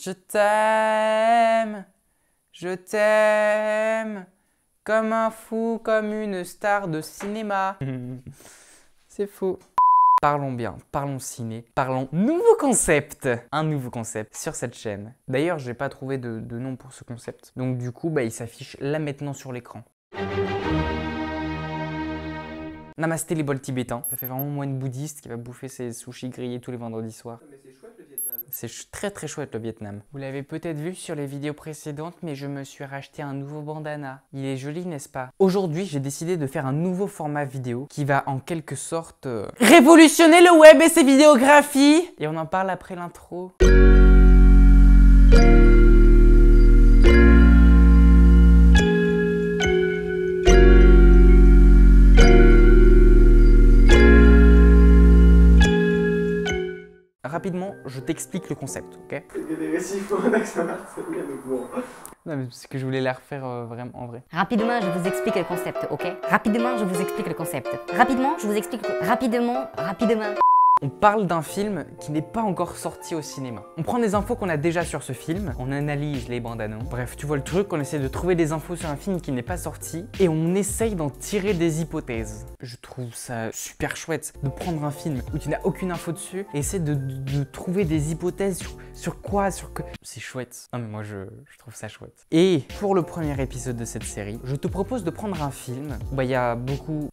Je t'aime, comme un fou, comme une star de cinéma. C'est faux. Parlons bien, parlons ciné, parlons nouveau concept. Un nouveau concept sur cette chaîne. D'ailleurs, j'ai pas trouvé de nom pour ce concept. Donc du coup, il s'affiche là maintenant sur l'écran. Namasté les bols tibétains. Ça fait vraiment moine bouddhiste qui va bouffer ses sushis grillés tous les vendredis soirs. Mais c'est chouette le Vietnam. C'est très très chouette le Vietnam. Vous l'avez peut-être vu sur les vidéos précédentes, mais je me suis racheté un nouveau bandana. Il est joli, n'est-ce pas? Aujourd'hui, j'ai décidé de faire un nouveau format vidéo qui va en quelque sorte révolutionner le web et ses vidéographies. Et on en parle après l'intro. Rapidement, je t'explique le concept, ok? Il y a des récifs on a que ça marche, c'est bien de bon. Non mais c'est que je voulais la refaire vraiment en vrai. Rapidement, je vous explique le concept, ok? Rapidement, je vous explique le concept. Rapidement, je vous explique... Rapidement. On parle d'un film qui n'est pas encore sorti au cinéma. On prend des infos qu'on a déjà sur ce film, on analyse les bandes annonces. Bref, tu vois le truc, on essaie de trouver des infos sur un film qui n'est pas sorti et on essaye d'en tirer des hypothèses. Je trouve ça super chouette de prendre un film où tu n'as aucune info dessus et essayer de trouver des hypothèses sur quoi, sur que... C'est chouette. Non mais moi je trouve ça chouette. Et pour le premier épisode de cette série, je te propose de prendre un film où il y a beaucoup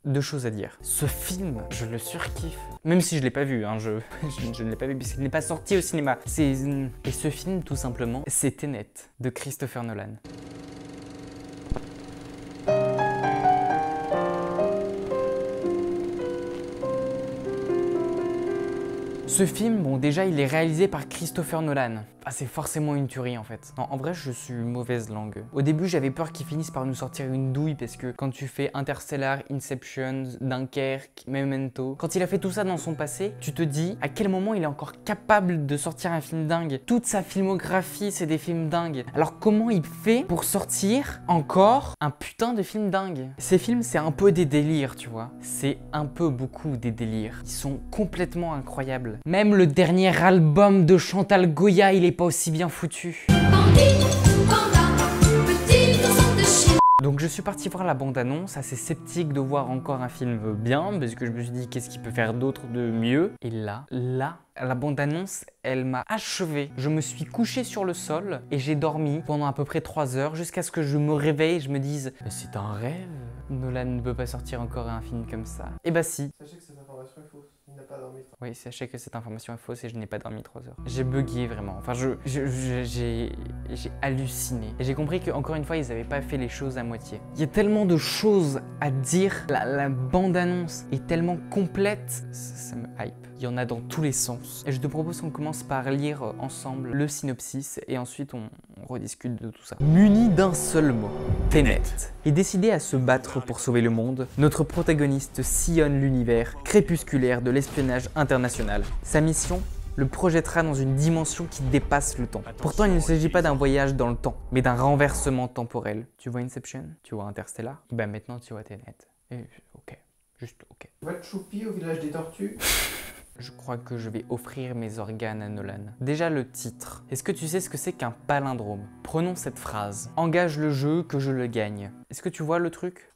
de choses à dire. Ce film, je le surkiffe. Même si je l'ai pas vu, hein, je ne l'ai pas vu puisqu'il n'est pas sorti au cinéma. Et ce film, tout simplement, c'est Tenet de Christopher Nolan. Ce film, bon déjà il est réalisé par Christopher Nolan. Ah, c'est forcément une tuerie en fait. Non, en vrai je suis mauvaise langue. Au début j'avais peur qu'il finisse par nous sortir une douille parce que quand tu fais Interstellar, Inception, Dunkerque, Memento, quand il a fait tout ça dans son passé, tu te dis à quel moment il est encore capable de sortir un film dingue. Toute sa filmographie c'est des films dingues. Alors comment il fait pour sortir encore un putain de film dingue? Ces films c'est un peu des délires, tu vois. C'est un peu beaucoup des délires. Ils sont complètement incroyables. Même le dernier album de Chantal Goya, il est pas aussi bien foutu. Donc je suis parti voir la bande-annonce, assez sceptique de voir encore un film bien, parce que je me suis dit qu'est-ce qu'il peut faire d'autre de mieux. Et là, la bande-annonce, elle m'a achevé. Je me suis couché sur le sol et j'ai dormi pendant à peu près 3 heures jusqu'à ce que je me réveille et je me dise c'est un rêve, Nolan ne peut pas sortir encore un film comme ça. Et bah si. Sachez que cette information est fausse, il n'a pas dormi. Oui, sachez que cette information est fausse et je n'ai pas dormi 3 heures. J'ai bugué vraiment, enfin j'ai halluciné. Et j'ai compris qu'encore une fois, ils n'avaient pas fait les choses à moitié. Il y a tellement de choses à dire, la bande-annonce est tellement complète, ça me hype. Il y en a dans tous les sens. Et je te propose qu'on commence par lire ensemble le synopsis et ensuite on rediscute de tout ça. Muni d'un seul mot, Tenet. Et décidé à se battre pour sauver le monde, notre protagoniste sillonne l'univers crépusculaire de l'espionnage international. Sa mission ? Le projettera dans une dimension qui dépasse le temps. Pourtant, il ne s'agit pas d'un voyage dans le temps, mais d'un renversement temporel. Tu vois Inception? Tu vois Interstellar? Et ben maintenant tu vois Tenet. Et ok, juste ok. Tu vois Choupi au village des tortues? Je crois que je vais offrir mes organes à Nolan. Déjà le titre. Est-ce que tu sais ce que c'est qu'un palindrome? Prenons cette phrase. Engage le jeu que je le gagne. Est-ce que tu vois le truc?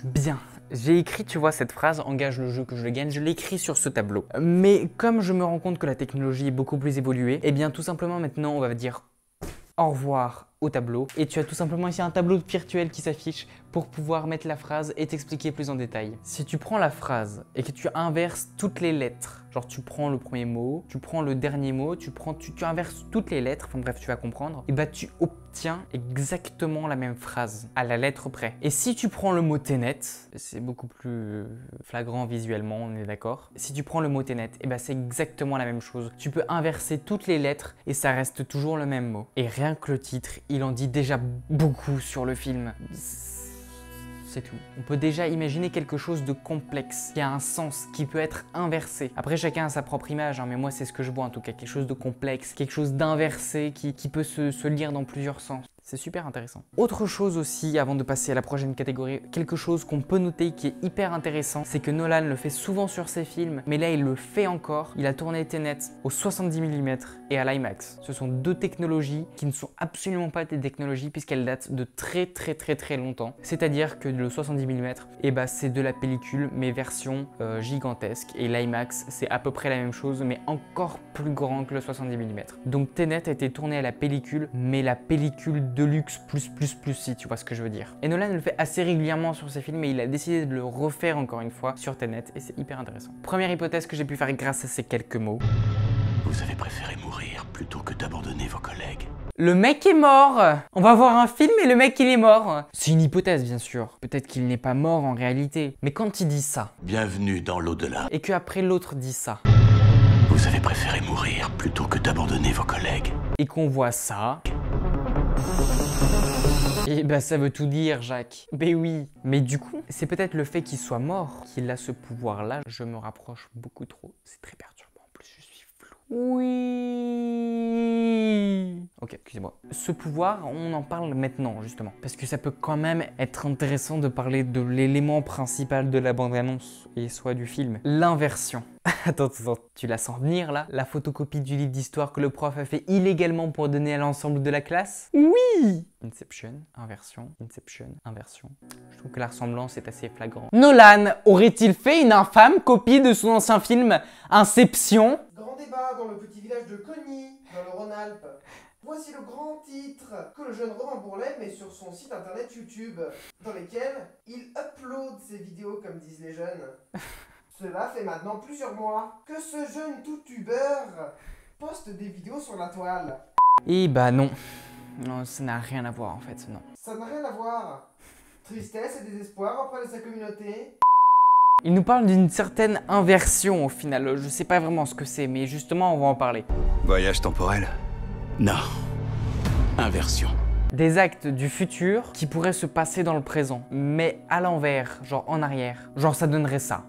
Bien. J'ai écrit, tu vois, cette phrase, engage le jeu que je le gagne, je l'ai écrit sur ce tableau. Mais comme je me rends compte que la technologie est beaucoup plus évoluée, eh bien tout simplement maintenant on va dire au revoir au tableau. Et tu as tout simplement ici un tableau virtuel qui s'affiche pour pouvoir mettre la phrase et t'expliquer plus en détail. Si tu prends la phrase et que tu inverses toutes les lettres, genre tu prends le premier mot, tu prends le dernier mot, tu inverses toutes les lettres, enfin bref tu vas comprendre, et bah tu obtiens exactement la même phrase, à la lettre près. Et si tu prends le mot Tenet, c'est beaucoup plus flagrant visuellement, on est d'accord. Si tu prends le mot Tenet, et bah c'est exactement la même chose. Tu peux inverser toutes les lettres et ça reste toujours le même mot. Et rien que le titre, il en dit déjà beaucoup sur le film. C'est tout. On peut déjà imaginer quelque chose de complexe, qui a un sens, qui peut être inversé. Après, chacun a sa propre image, hein, mais moi, c'est ce que je vois en tout cas. Quelque chose de complexe, quelque chose d'inversé, qui peut se lire dans plusieurs sens. C'est super intéressant. Autre chose aussi, avant de passer à la prochaine catégorie, quelque chose qu'on peut noter qui est hyper intéressant, c'est que Nolan le fait souvent sur ses films, mais là il le fait encore. Il a tourné Tenet au 70 mm et à l'IMAX. Ce sont deux technologies qui ne sont absolument pas des technologies puisqu'elles datent de très longtemps. C'est-à-dire que le 70 mm, c'est de la pellicule mais version gigantesque, et l'IMAX c'est à peu près la même chose mais encore plus grand que le 70 mm. Donc Tenet a été tourné à la pellicule, mais la pellicule Deluxe plus si tu vois ce que je veux dire. Et Nolan le fait assez régulièrement sur ses films, mais il a décidé de le refaire encore une fois sur Tenet et c'est hyper intéressant. Première hypothèse que j'ai pu faire grâce à ces quelques mots. Vous avez préféré mourir plutôt que d'abandonner vos collègues. Le mec est mort. On va voir un film et le mec il est mort. C'est une hypothèse bien sûr. Peut-être qu'il n'est pas mort en réalité. Mais quand il dit ça, Bienvenue dans l'au-delà. et qu'après l'autre dit ça, Vous avez préféré mourir plutôt que d'abandonner vos collègues. et qu'on voit ça, et ça veut tout dire, Jacques. Ben oui. Mais du coup, c'est peut-être le fait qu'il soit mort qu'il a ce pouvoir-là. Je me rapproche beaucoup trop. C'est très perturbant. En plus, je suis flou. Oui. Ok, excusez-moi. Ce pouvoir, on en parle maintenant, justement. Parce que ça peut quand même être intéressant de parler de l'élément principal de la bande-annonce, et soit du film. L'inversion. Attends, tu la sens venir là? La photocopie du livre d'histoire que le prof a fait illégalement pour donner à l'ensemble de la classe? Oui! Inception, inversion, Inception, inversion. Je trouve que la ressemblance est assez flagrante. Nolan aurait-il fait une infâme copie de son ancien film Inception? Grand débat dans le petit village de Cogny, dans le Rhône-Alpes. Voici le grand titre que le jeune Romain Bourlet met sur son site internet YouTube, dans lequel il upload ses vidéos comme disent les jeunes. Cela fait maintenant plusieurs mois que ce jeune youtubeur poste des vidéos sur la toile. Et non. Non, ça n'a rien à voir en fait, non. Ça n'a rien à voir. Tristesse et désespoir auprès de sa communauté. Il nous parle d'une certaine inversion au final. Je sais pas vraiment ce que c'est, mais justement on va en parler. Voyage temporel? Non. Inversion. Des actes du futur qui pourraient se passer dans le présent, mais à l'envers, genre en arrière. Genre ça donnerait ça.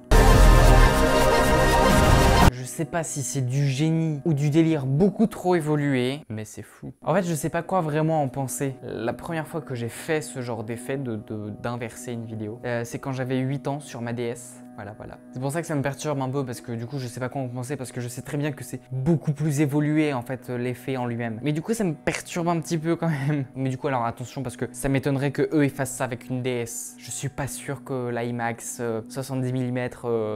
Je sais pas si c'est du génie ou du délire beaucoup trop évolué, mais c'est fou. En fait, je sais pas quoi vraiment en penser. La première fois que j'ai fait ce genre d'effet d'inverser une vidéo, c'est quand j'avais 8 ans sur ma DS. Voilà. C'est pour ça que ça me perturbe un peu, parce que du coup je sais pas quoi en penser, parce que je sais très bien que c'est beaucoup plus évolué en fait l'effet en lui-même. Mais du coup ça me perturbe un petit peu quand même. Mais du coup alors attention, parce que ça m'étonnerait que eux ils fassent ça avec une DS. Je suis pas sûr que l'IMAX 70 mm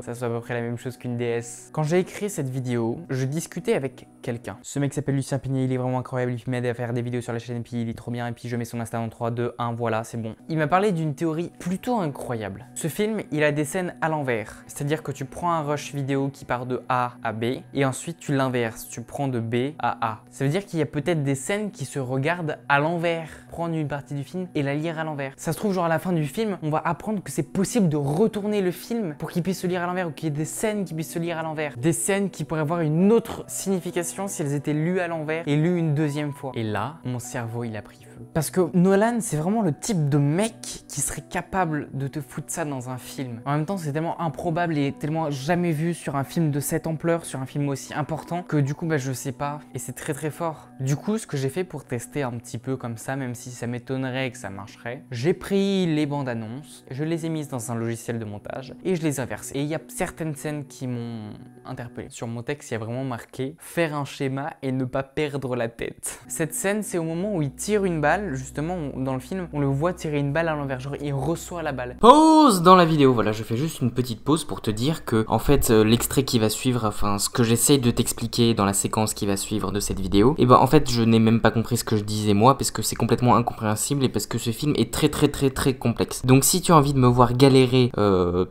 ça soit à peu près la même chose qu'une DS. Quand j'ai écrit cette vidéo, je discutais avec quelqu'un. Ce mec s'appelle Lucien Pigné, il est vraiment incroyable, il m'aide à faire des vidéos sur la chaîne, et puis il est trop bien, et puis je mets son Insta en 3, 2, 1, voilà, c'est bon. Il m'a parlé d'une théorie plutôt incroyable. Ce film, il a des scènes à l'envers. C'est-à-dire que tu prends un rush vidéo qui part de A à B, et ensuite tu l'inverses, tu prends de B à A. Ça veut dire qu'il y a peut-être des scènes qui se regardent à l'envers. Prendre une partie du film et la lire à l'envers. Ça se trouve, genre à la fin du film, on va apprendre que c'est possible de retourner le film pour qu'il puisse se lire à l'envers, ou qu'il y ait des scènes qui puissent se lire à l'envers. Des scènes qui pourraient avoir une autre signification si elles étaient lues à l'envers et lues une deuxième fois. Et là, mon cerveau, il a pris feu. Parce que Nolan, c'est vraiment le type de mec qui serait capable de te foutre ça dans un film. En même temps, c'est tellement improbable et tellement jamais vu sur un film de cette ampleur, sur un film aussi important, que du coup, je sais pas. Et c'est très fort. Du coup, ce que j'ai fait pour tester un petit peu comme ça, même si ça m'étonnerait que ça marcherait, j'ai pris les bandes annonces, je les ai mises dans un logiciel de montage et je les ai inversées. Et il y a certaines scènes qui m'ont interpellé. Sur mon texte, il y a vraiment marqué « Faire un schéma et ne pas perdre la tête ». Cette scène, c'est au moment où il tire une balle, justement, dans le film, on le voit tirer une balle à l'envers, genre il reçoit la balle. Pause dans la vidéo, voilà, je fais juste une petite pause pour te dire que, en fait, l'extrait qui va suivre, enfin, ce que j'essaye de t'expliquer dans la séquence qui va suivre de cette vidéo, et en fait, je n'ai même pas compris ce que je disais moi, parce que c'est complètement incompréhensible et parce que ce film est très complexe. Donc si tu as envie de me voir galérer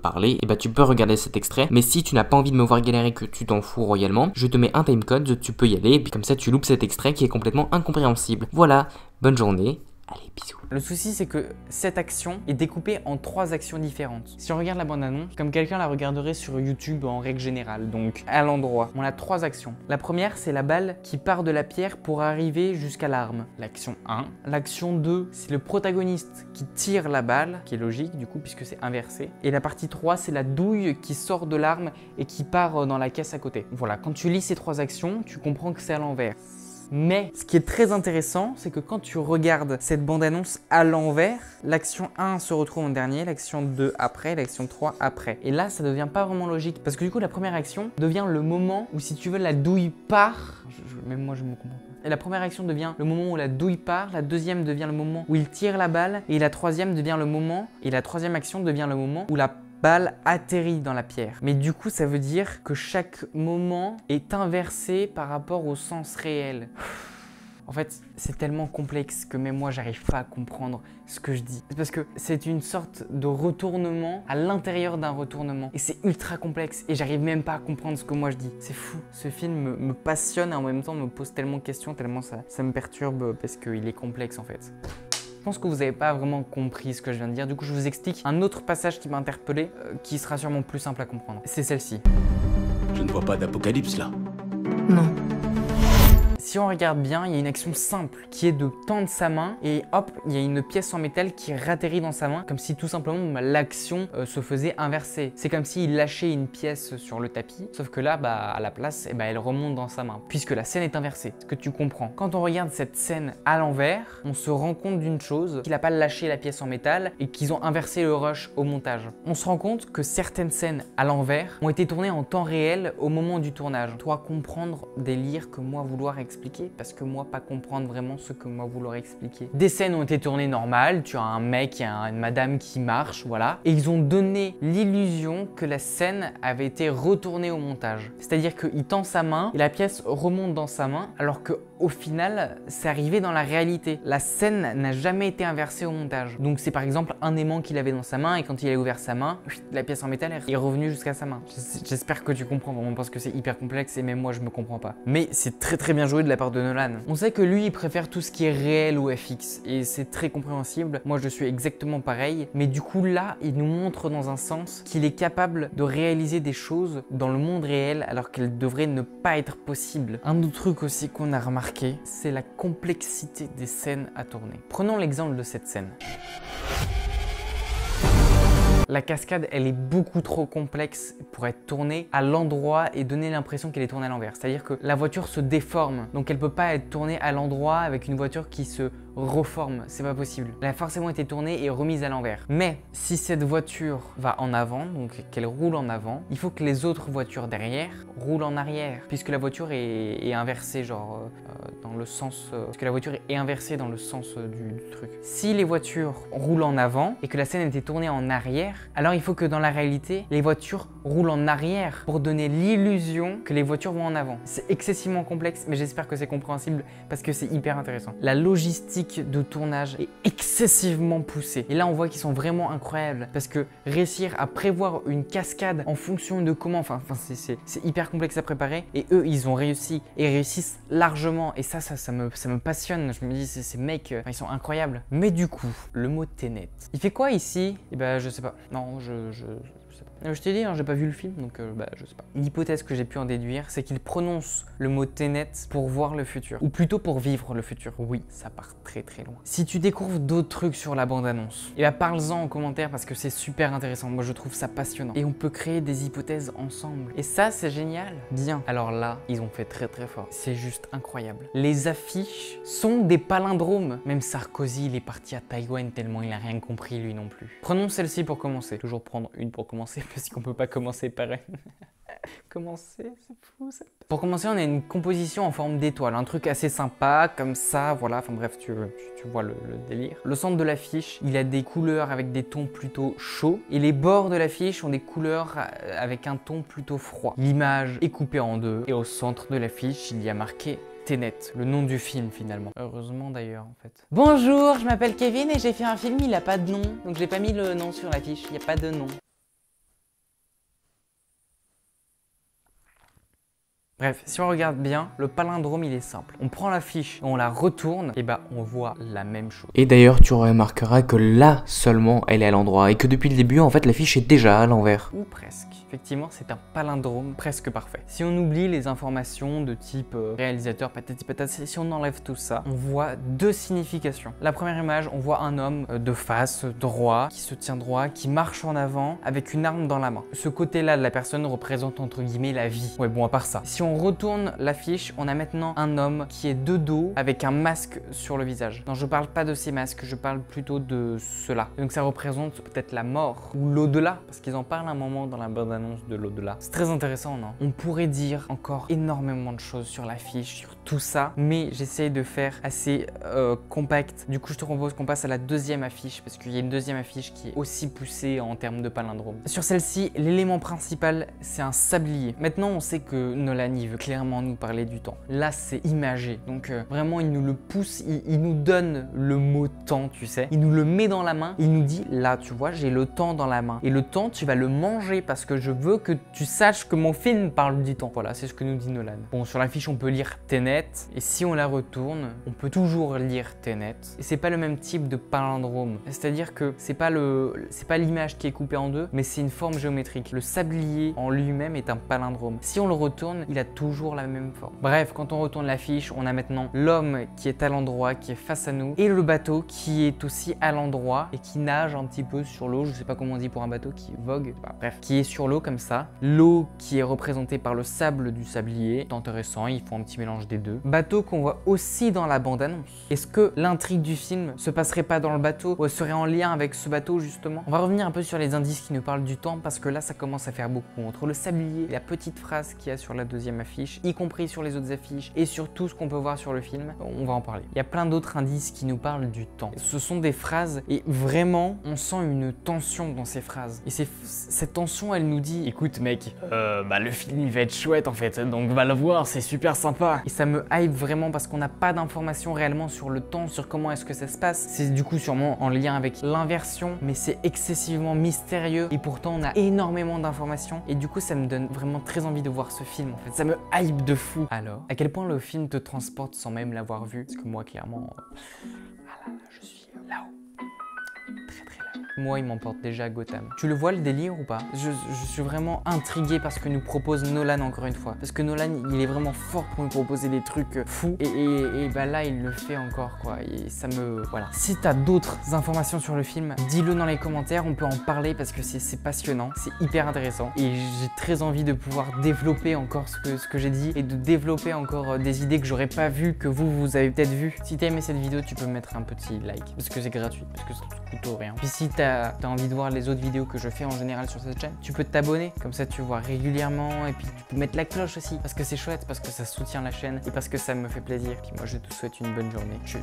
parler, et tu peux regarder cet extrait, mais si tu n'as pas envie de me voir galérer, que tu t'en fous royalement, je te mets un timecode, tu peux y aller, et puis comme ça tu loupes cet extrait qui est complètement incompréhensible. Voilà, bonne journée. Allez, bisous. Le souci, c'est que cette action est découpée en 3 actions différentes. Si on regarde la bande-annonce, comme quelqu'un la regarderait sur YouTube en règle générale, donc à l'endroit, on a 3 actions. La première, c'est la balle qui part de la pierre pour arriver jusqu'à l'arme. L'action 1. L'action 2, c'est le protagoniste qui tire la balle, qui est logique du coup puisque c'est inversé. Et la partie 3, c'est la douille qui sort de l'arme et qui part dans la caisse à côté. Voilà, quand tu lis ces 3 actions, tu comprends que c'est à l'envers. Mais ce qui est très intéressant, c'est que quand tu regardes cette bande-annonce à l'envers, l'action 1 se retrouve en dernier, l'action 2 après, l'action 3 après. Et là, ça devient pas vraiment logique. Parce que du coup, la première action devient le moment où, si tu veux, la douille part. Même moi, je me comprends pas. Et la première action devient le moment où la douille part, la deuxième devient le moment où il tire la balle, et la troisième devient le moment, et la troisième action devient le moment où la balle atterrit dans la pierre. Mais du coup, ça veut dire que chaque moment est inversé par rapport au sens réel. En fait, c'est tellement complexe que même moi, j'arrive pas à comprendre ce que je dis. C'est parce que c'est une sorte de retournement à l'intérieur d'un retournement. Et c'est ultra complexe et j'arrive même pas à comprendre ce que moi je dis. C'est fou. Ce film me passionne et en même temps me pose tellement de questions, tellement ça me perturbe parce qu'il est complexe en fait. Je pense que vous n'avez pas vraiment compris ce que je viens de dire. Du coup, je vous explique un autre passage qui m'a interpellé, qui sera sûrement plus simple à comprendre. C'est celle-ci. Je ne vois pas d'apocalypse là. Non. Si on regarde bien, il y a une action simple qui est de tendre sa main et hop, il y a une pièce en métal qui ratterrit dans sa main comme si tout simplement l'action se faisait inverser. C'est comme s'il lâchait une pièce sur le tapis, sauf que là, à la place, elle remonte dans sa main puisque la scène est inversée. Ce que tu comprends. Quand on regarde cette scène à l'envers, on se rend compte d'une chose, qu'il n'a pas lâché la pièce en métal et qu'ils ont inversé le rush au montage. On se rend compte que certaines scènes à l'envers ont été tournées en temps réel au moment du tournage. Toi, comprendre des délire que moi vouloir expliquer parce que moi pas comprendre vraiment ce que moi vouloir expliquer. Des scènes ont été tournées normales, tu as un mec et une madame qui marchent, voilà, et ils ont donné l'illusion que la scène avait été retournée au montage. C'est-à-dire qu'il tend sa main et la pièce remonte dans sa main alors que au final, c'est arrivé dans la réalité. La scène n'a jamais été inversée au montage. Donc c'est par exemple un aimant qu'il avait dans sa main et quand il a ouvert sa main, la pièce en métal est revenue jusqu'à sa main. J'espère que tu comprends vraiment parce que c'est hyper complexe et même moi je me comprends pas. Mais c'est très bien joué de la part de Nolan. On sait que lui il préfère tout ce qui est réel au FX et c'est très compréhensible. Moi je suis exactement pareil. Mais du coup là, il nous montre dans un sens qu'il est capable de réaliser des choses dans le monde réel alors qu'elles devraient ne pas être possibles. Un autre truc aussi qu'on a remarqué, c'est la complexité des scènes à tourner. Prenons l'exemple de cette scène. La cascade, elle est beaucoup trop complexe pour être tournée à l'endroit et donner l'impression qu'elle est tournée à l'envers. C'est-à-dire que la voiture se déforme, donc elle peut pas être tournée à l'endroit avec une voiture qui se reforme, c'est pas possible. Elle a forcément été tournée et remise à l'envers. Mais si cette voiture va en avant, donc qu'elle roule en avant, il faut que les autres voitures derrière roulent en arrière, puisque la voiture est inversée, genre dans le sens, puisque la voiture est inversée dans le sens du truc. Si les voitures roulent en avant et que la scène a été tournée en arrière, alors il faut que dans la réalité, les voitures roulent en arrière pour donner l'illusion que les voitures vont en avant. C'est excessivement complexe, mais j'espère que c'est compréhensible parce que c'est hyper intéressant. La logistique de tournage est excessivement poussée. Et là, on voit qu'ils sont vraiment incroyables parce que réussir à prévoir une cascade en fonction de comment, c'est hyper complexe à préparer. Et eux, ils ont réussi et réussissent largement. Et ça me passionne. Je me dis, ces mecs, ils sont incroyables. Mais du coup, le mot Tenet, il fait quoi ici? Eh ben, je sais pas. Non, je sais pas. Je t'ai dit, j'ai pas vu le film, donc je sais pas. L'hypothèse que j'ai pu en déduire, c'est qu'il prononce le mot Tenet pour voir le futur. Ou plutôt pour vivre le futur. Oui, ça part très loin. Si tu découvres d'autres trucs sur la bande-annonce, et parle-en en commentaire parce que c'est super intéressant. Moi, je trouve ça passionnant. Et on peut créer des hypothèses ensemble. Et ça, c'est génial. Bien. Alors là, ils ont fait très fort. C'est juste incroyable. Les affiches sont des palindromes. Même Sarkozy, il est parti à Taïwan tellement il a rien compris lui non plus. Prenons celle-ci pour commencer. Toujours prendre une pour commencer. Parce qu'on peut pas commencer par elle. Commencer, c'est fou ça. Pour commencer, on a une composition en forme d'étoile, un truc assez sympa, comme ça, voilà, enfin bref, tu vois le délire. Le centre de l'affiche, il a des couleurs avec des tons plutôt chauds, et les bords de l'affiche ont des couleurs avec un ton plutôt froid. L'image est coupée en deux, et au centre de l'affiche, il y a marqué Tenet, le nom du film finalement. Heureusement d'ailleurs en fait. Bonjour, je m'appelle Kevin et j'ai fait un film, il a pas de nom, donc j'ai pas mis le nom sur l'affiche, il n'y a pas de nom. Bref, si on regarde bien, le palindrome il est simple. On prend l'affiche, on la retourne, et on voit la même chose. Et d'ailleurs, tu remarqueras que là seulement elle est à l'endroit et que depuis le début, en fait, l'affiche est déjà à l'envers. Ou presque. Effectivement, c'est un palindrome presque parfait. Si on oublie les informations de type réalisateur, patati patata, si on enlève tout ça, on voit deux significations. La première image, on voit un homme de face, droit, qui se tient droit, qui marche en avant avec une arme dans la main. Ce côté-là de la personne représente entre guillemets la vie. Ouais, bon, à part ça. Si on on retourne l'affiche, on a maintenant un homme qui est de dos avec un masque sur le visage. Non, je parle pas de ces masques, je parle plutôt de cela. Donc ça représente peut-être la mort ou l'au-delà, parce qu'ils en parlent un moment dans la bande-annonce de l'au-delà. C'est très intéressant, non? On pourrait dire encore énormément de choses sur l'affiche, sur tout ça, mais j'essaye de faire assez compact. Du coup, je te propose qu'on passe à la deuxième affiche, parce qu'il y a une deuxième affiche qui est aussi poussée en termes de palindrome. Sur celle-ci, l'élément principal, c'est un sablier. Maintenant, on sait que Nolan, il veut clairement nous parler du temps. Là, c'est imagé. Donc, vraiment, il nous le pousse, il nous donne le mot temps, tu sais. Il nous le met dans la main, il nous dit, là, tu vois, j'ai le temps dans la main. Et le temps, tu vas le manger parce que je veux que tu saches que mon film parle du temps. Voilà, c'est ce que nous dit Nolan. Bon, sur l'affiche, on peut lire Tenet. Et si on la retourne, on peut toujours lire Tenet. Et c'est pas le même type de palindrome. C'est-à-dire que c'est pas l'image qui est coupée en deux, mais c'est une forme géométrique. Le sablier en lui-même est un palindrome. Si on le retourne, il a toujours la même forme. Bref, quand on retourne l'affiche, on a maintenant l'homme qui est à l'endroit, qui est face à nous, et le bateau qui est aussi à l'endroit et qui nage un petit peu sur l'eau. Je sais pas comment on dit pour un bateau qui vogue. Bref, qui est sur l'eau comme ça. L'eau qui est représentée par le sable du sablier. C'est intéressant, ils font un petit mélange des deux. Bateau qu'on voit aussi dans la bande-annonce. Est-ce que l'intrigue du film se passerait pas dans le bateau ou elle serait en lien avec ce bateau justement? On va revenir un peu sur les indices qui nous parlent du temps parce que là ça commence à faire beaucoup. Entre le sablier et la petite phrase qu'il y a sur la deuxième affiche, y compris sur les autres affiches et sur tout ce qu'on peut voir sur le film, on va en parler. Il y a plein d'autres indices qui nous parlent du temps. Ce sont des phrases et vraiment on sent une tension dans ces phrases. Et cette tension elle nous dit, écoute mec, le film il va être chouette en fait, donc va le voir, c'est super sympa. Et ça me hype vraiment parce qu'on n'a pas d'informations réellement sur le temps, sur comment est-ce que ça se passe. C'est du coup sûrement en lien avec l'inversion, mais c'est excessivement mystérieux et pourtant on a énormément d'informations et du coup ça me donne vraiment très envie de voir ce film en fait. Ça me hype de fou. Alors, à quel point le film te transporte sans même l'avoir vu? Parce que moi clairement, je suis là-haut. Très là-haut. Moi, il m'emporte déjà à Gotham. Tu le vois le délire ou pas? Je suis vraiment intrigué par ce que nous propose Nolan encore une fois. Parce que Nolan, il est vraiment fort pour nous proposer des trucs fous. Et bah là, il le fait encore quoi. Et ça me... Voilà. Si t'as d'autres informations sur le film, dis-le dans les commentaires. On peut en parler parce que c'est passionnant. C'est hyper intéressant. Et j'ai très envie de pouvoir développer encore ce que j'ai dit. Et de développer encore des idées que j'aurais pas vues, que vous avez peut-être vues. Si t'as aimé cette vidéo, tu peux mettre un petit like. Parce que c'est gratuit. Parce que ça te coûte rien. Puis si t'as envie de voir les autres vidéos que je fais en général sur cette chaîne, tu peux t'abonner, comme ça tu vois régulièrement et puis tu peux mettre la cloche aussi parce que c'est chouette, parce que ça soutient la chaîne et parce que ça me fait plaisir. Puis moi je te souhaite une bonne journée. Tchuss.